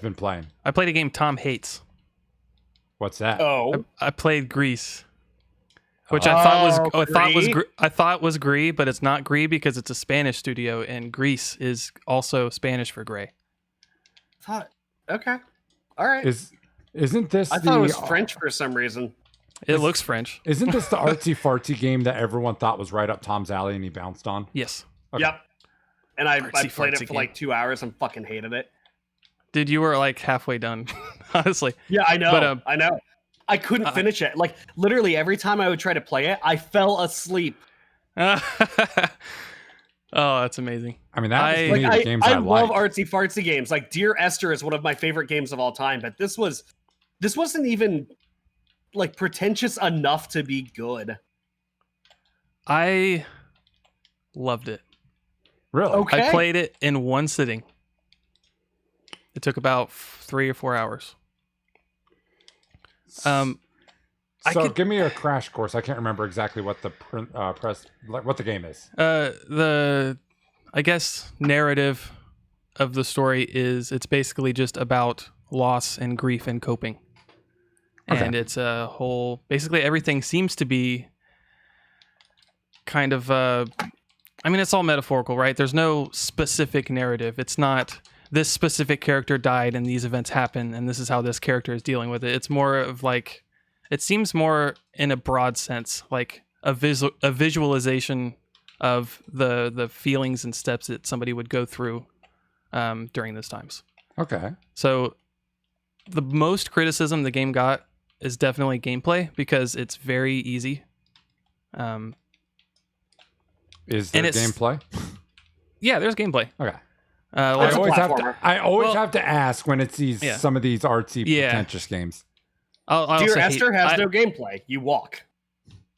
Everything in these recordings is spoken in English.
been playing? I played a game Tom hates. What's that? Oh, I played Gris, which I thought was Gris, but it's not Gris because it's a Spanish studio, and Gris is also Spanish for gray. Okay, all right. Isn't this? I thought it was French for some reason. It looks French. Isn't this the artsy fartsy game that everyone thought was right up Tom's alley and he bounced on? Yes. Okay. Yep. And I Artsy played it fartsy for like 2 hours and fucking hated it. Dude, you were like halfway done, honestly. Yeah, I know. But, I know. I couldn't finish it. Like literally every time I would try to play it, I fell asleep. Oh, that's amazing. I mean, that was I games I love like. artsy fartsy games. Like Dear Esther is one of my favorite games of all time, but this wasn't even like pretentious enough to be good. I loved it. Really? Okay. I played it in one sitting. It took about 3 or 4 hours. So give me a crash course. I can't remember exactly what the what the game is. I guess narrative of the story is it's basically just about loss and grief and coping. Okay. And it's a whole, basically everything seems to be kind of, I mean, it's all metaphorical, right? There's no specific narrative. It's not this specific character died and these events happen and this is how this character is dealing with it. It's more of like, it seems more in a broad sense, like a visualization of the feelings and steps that somebody would go through during those times. Okay. So the most criticism the game got is definitely gameplay because it's very easy. Is there gameplay? Yeah, there's gameplay. Okay. Like, I always have to ask when it's some of these artsy pretentious games. Dear Esther has no gameplay. You walk.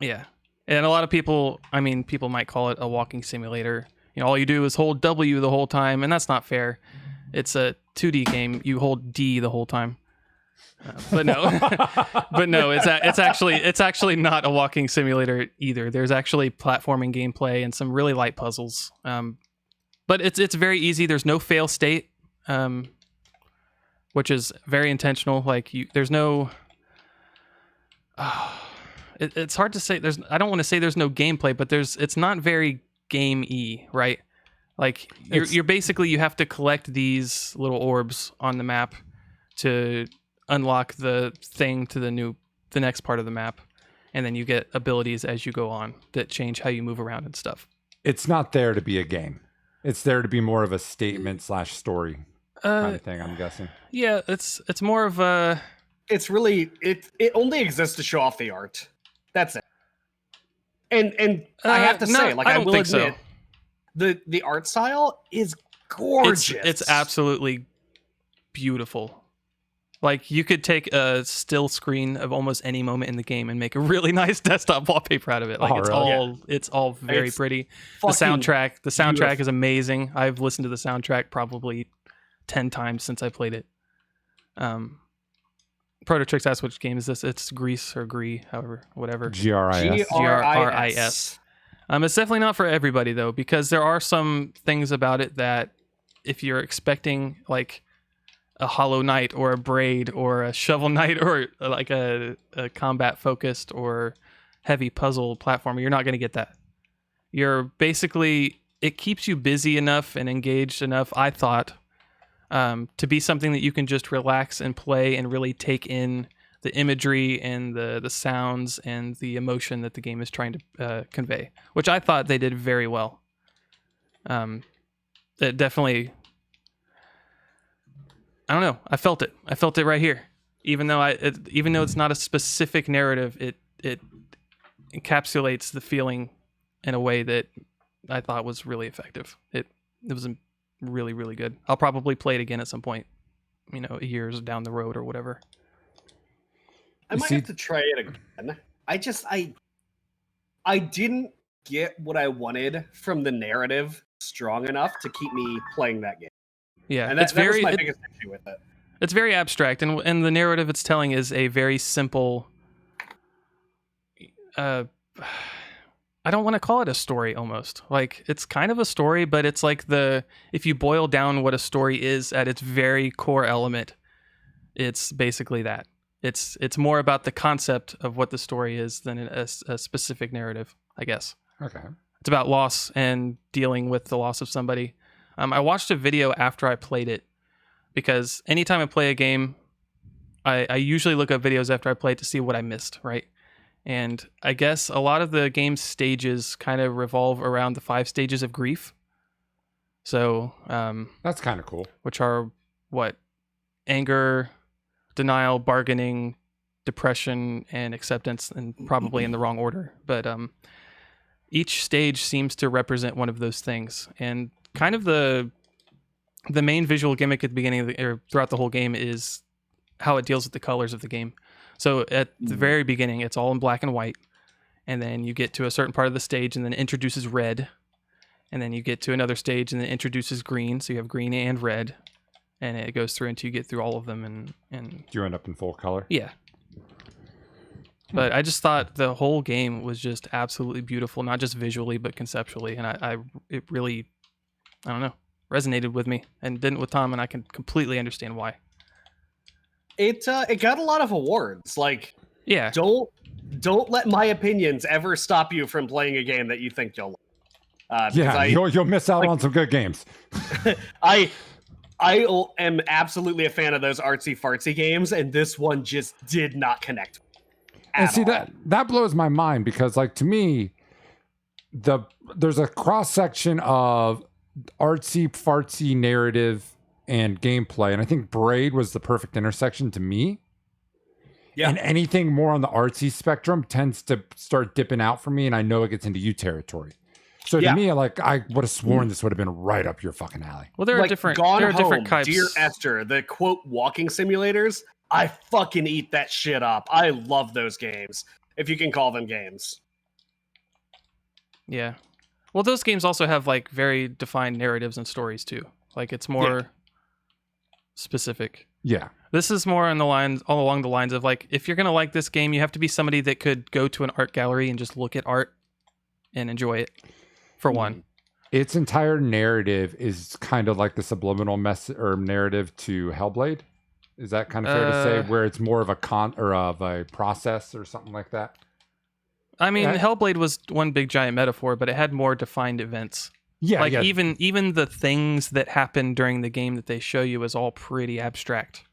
Yeah. And a lot of people, I mean, people might call it a walking simulator. You know, all you do is hold W the whole time, and that's not fair. It's a 2D game. You hold D the whole time. But no, it's actually not a walking simulator either. There's actually platforming gameplay and some really light puzzles. But it's very easy. There's no fail state, which is very intentional. Like there's no. It's hard to say. I don't want to say there's no gameplay, but it's not very game-y, right? Like you're basically, you have to collect these little orbs on the map to unlock the thing to the next part of the map, and then you get abilities as you go on that change how you move around and stuff. It's not there to be a game. It's there to be more of a statement / story kind of thing, I'm guessing. Yeah, it's more of a. It's really it only exists to show off the art. That's it. And I have to say, like I will admit, the art style is gorgeous. It's absolutely beautiful. Like you could take a still screen of almost any moment in the game and make a really nice desktop wallpaper out of it. Like it's all very pretty. The soundtrack is amazing. I've listened to the soundtrack probably 10 times since I played it. Prototrix asked which game is this? It's Gris or Gris, however, whatever. Gris. Gris. It's definitely not for everybody though, because there are some things about it that if you're expecting like a Hollow Knight or a Braid or a Shovel Knight or like a combat focused or heavy puzzle platformer, you're not going to get that. You're basically, it keeps you busy enough and engaged enough, I thought, to be something that you can just relax and play and really take in the imagery and the sounds and the emotion that the game is trying to convey, which I thought they did very well. It definitely, I don't know, I felt it right here. Even though it's not a specific narrative, it encapsulates the feeling in a way that I thought was really effective. It was really, really good. I'll probably play it again at some point, years down the road or whatever. I might have to try it again. I didn't get what I wanted from the narrative strong enough to keep me playing that game. Yeah, and that was my biggest issue with it. It's very abstract, and the narrative it's telling is a very simple. I don't want to call it a story almost. Like it's kind of a story, but it's like if you boil down what a story is at its very core element, it's basically that. It's more about the concept of what the story is than a specific narrative, I guess. Okay. It's about loss and dealing with the loss of somebody. I watched a video after I played it because anytime I play a game, I usually look up videos after I play it to see what I missed, right? And I guess a lot of the game's stages kind of revolve around the 5 stages of grief. So that's kind of cool. Which are what? Anger, denial, bargaining, depression, and acceptance, and probably in the wrong order. But each stage seems to represent one of those things. And kind of the main visual gimmick at the beginning or throughout the whole game is how it deals with the colors of the game. So at the very beginning, it's all in black and white. And then you get to a certain part of the stage and then it introduces red. And then you get to another stage and then it introduces green. So you have green and red. And it goes through until you get through all of them. And Do you end up in full color? Yeah. But I just thought the whole game was just absolutely beautiful, not just visually, but conceptually. And it really, I don't know, resonated with me and didn't with Tom. And I can completely understand why. It got a lot of awards. Like, yeah, don't let my opinions ever stop you from playing a game that you think you'll like. You'll miss out on some good games. I am absolutely a fan of those artsy fartsy games, and this one just did not connect. And see that blows my mind because, like, to me, there's a cross section of artsy fartsy narrative and gameplay, and I think Braid was the perfect intersection to me. Yeah. And anything more on the artsy spectrum tends to start dipping out for me, and I know it gets into you territory. So to me, like, I would have sworn this would have been right up your fucking alley. Well, there are different types. Dear Esther, the quote walking simulators, I fucking eat that shit up. I love those games, if you can call them games. Yeah. Well, those games also have like very defined narratives and stories too. Like it's more specific. Yeah. This is more all along the lines of like, if you're going to like this game, you have to be somebody that could go to an art gallery and just look at art and enjoy it, for one. Its entire narrative is kind of like the subliminal narrative to Hellblade. Is that kind of fair to say, where it's more of a process or something like that? I mean, Hellblade was one big giant metaphor, but it had more defined events. Yeah, like even the things that happen during the game that they show you is all pretty abstract.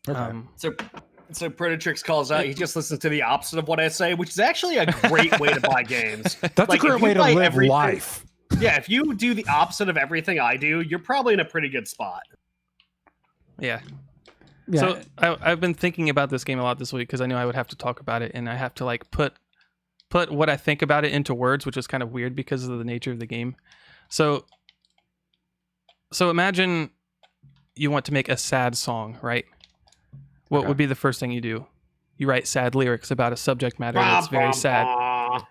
Okay. So Predatrix calls out, he just listens to the opposite of what I say, which is actually a great way to buy games. That's like, a great way to live life. Yeah, if you do the opposite of everything I do, you're probably in a pretty good spot. Yeah. So I've been thinking about this game a lot this week because I knew I would have to talk about it, and I have to like put what I think about it into words, which is kind of weird because of the nature of the game. So imagine you want to make a sad song, right? What would be the first thing you do? You write sad lyrics about a subject matter that's very sad.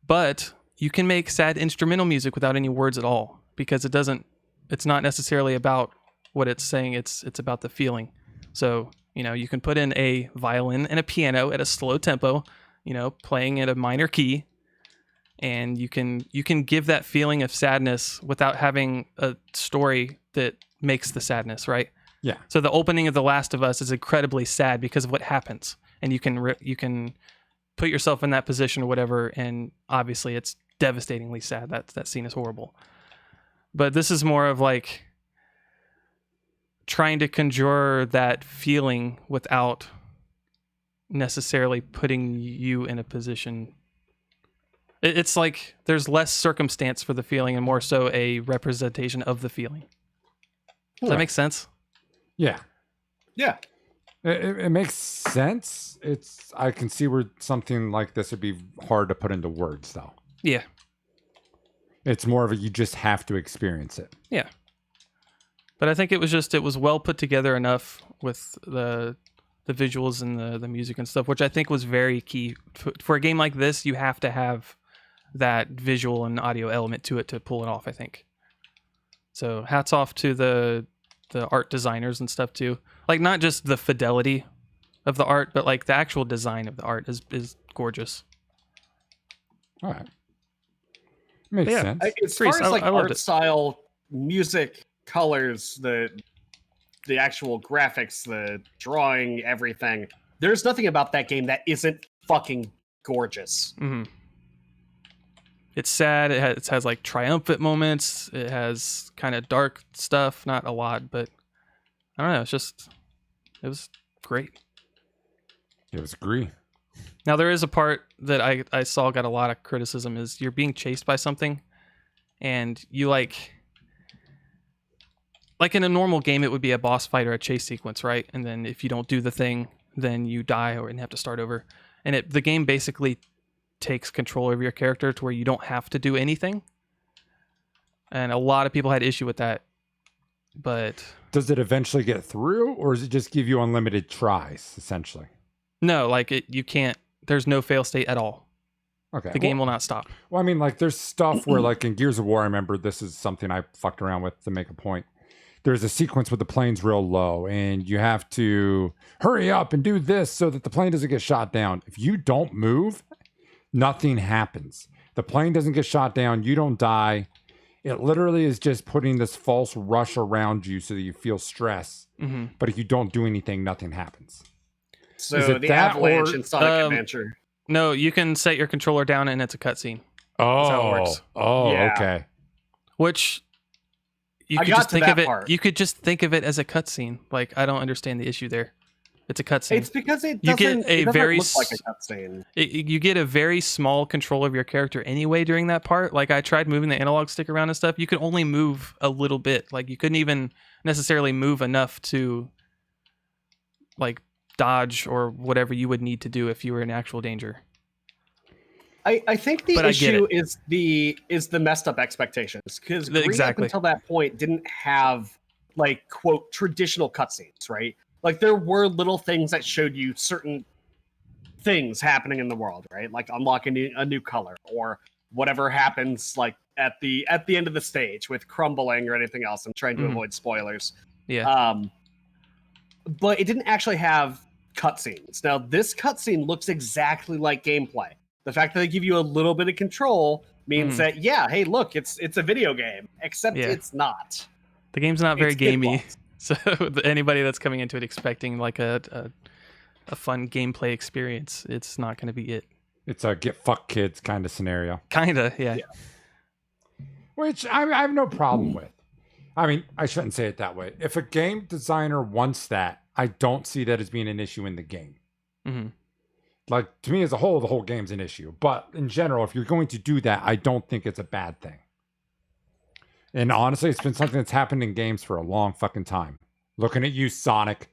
But you can make sad instrumental music without any words at all because it's not necessarily about what it's saying, it's about the feeling. So, you can put in a violin and a piano at a slow tempo, playing at a minor key, and you can give that feeling of sadness without having a story that makes the sadness, right? Yeah. So the opening of The Last of Us is incredibly sad because of what happens, and you can put yourself in that position or whatever, and obviously it's devastatingly sad. That scene is horrible. But this is more of like trying to conjure that feeling without necessarily putting you in a position. It's like there's less circumstance for the feeling and more so a representation of the feeling. Does that make sense? Yeah. Yeah. It makes sense. I can see where something like this would be hard to put into words, though. Yeah. It's more of you just have to experience it. Yeah. But I think it was well put together enough with the visuals and the music and stuff, which I think was very key. For a game like this, you have to have that visual and audio element to it to pull it off, I think. So hats off to the art designers and stuff too. Like not just the fidelity of the art, but like the actual design of the art is gorgeous. All right. Makes sense. As far as like art style, music, colors, the actual graphics, the drawing, everything, there's nothing about that game that isn't fucking gorgeous. Mm-hmm. It's sad. It has like triumphant moments. It has kind of dark stuff. Not a lot, but I don't know. It was great. It was Gris. Now there is a part that I saw got a lot of criticism is you're being chased by something and you like in a normal game it would be a boss fight or a chase sequence, right? And then if you don't do the thing, then you die or and have to start over. And the game basically takes control over your character to where you don't have to do anything. And a lot of people had issue with that. But does it eventually get through, or does it just give you unlimited tries, essentially? No, like you can't. There's no fail state at all. Okay. The game will not stop. Well, I mean, like there's stuff where, like in Gears of War, I remember this is something I fucked around with to make a point. There's a sequence with the plane's real low, and you have to hurry up and do this so that the plane doesn't get shot down. If you don't move, nothing happens. The plane doesn't get shot down. You don't die. It literally is just putting this false rush around you so that you feel stress. Mm-hmm. But if you don't do anything, nothing happens. So the avalanche in Sonic Adventure. No, you can set your controller down and it's a cutscene. Oh, that's how it works. Yeah. Okay. Which you could just think of it. Part. You could just think of it as a cutscene. Like I don't understand the issue there. It's a cutscene. It's because it doesn't look like a cutscene. You get a very small control of your character anyway during that part. Like I tried moving the analog stick around and stuff. You could only move a little bit. Like you couldn't even necessarily move enough to like dodge or whatever you would need to do if you were in actual danger. I think the issue is the messed up expectations, because up until that point didn't have like quote traditional cutscenes, right? Like there were little things that showed you certain things happening in the world, right? Like unlocking a new color or whatever happens like at the end of the stage with crumbling or anything else. I'm trying to avoid spoilers. Yeah. But it didn't actually have cutscenes. Now this cutscene looks exactly like gameplay. The fact that they give you a little bit of control means that hey, look, it's a video game, except it's not. The game's not very gamey. So anybody that's coming into it expecting like a fun gameplay experience, it's not going to be it. It's a get fucked kids kind of scenario. Kinda, yeah. Which I have no problem with. I mean, I shouldn't say it that way. If a game designer wants that, I don't see that as being an issue in the game. Mm-hmm. Like, to me as a whole, the whole game's an issue. But in general, if you're going to do that, I don't think it's a bad thing. And honestly, it's been something that's happened in games for a long fucking time. Looking at you, Sonic.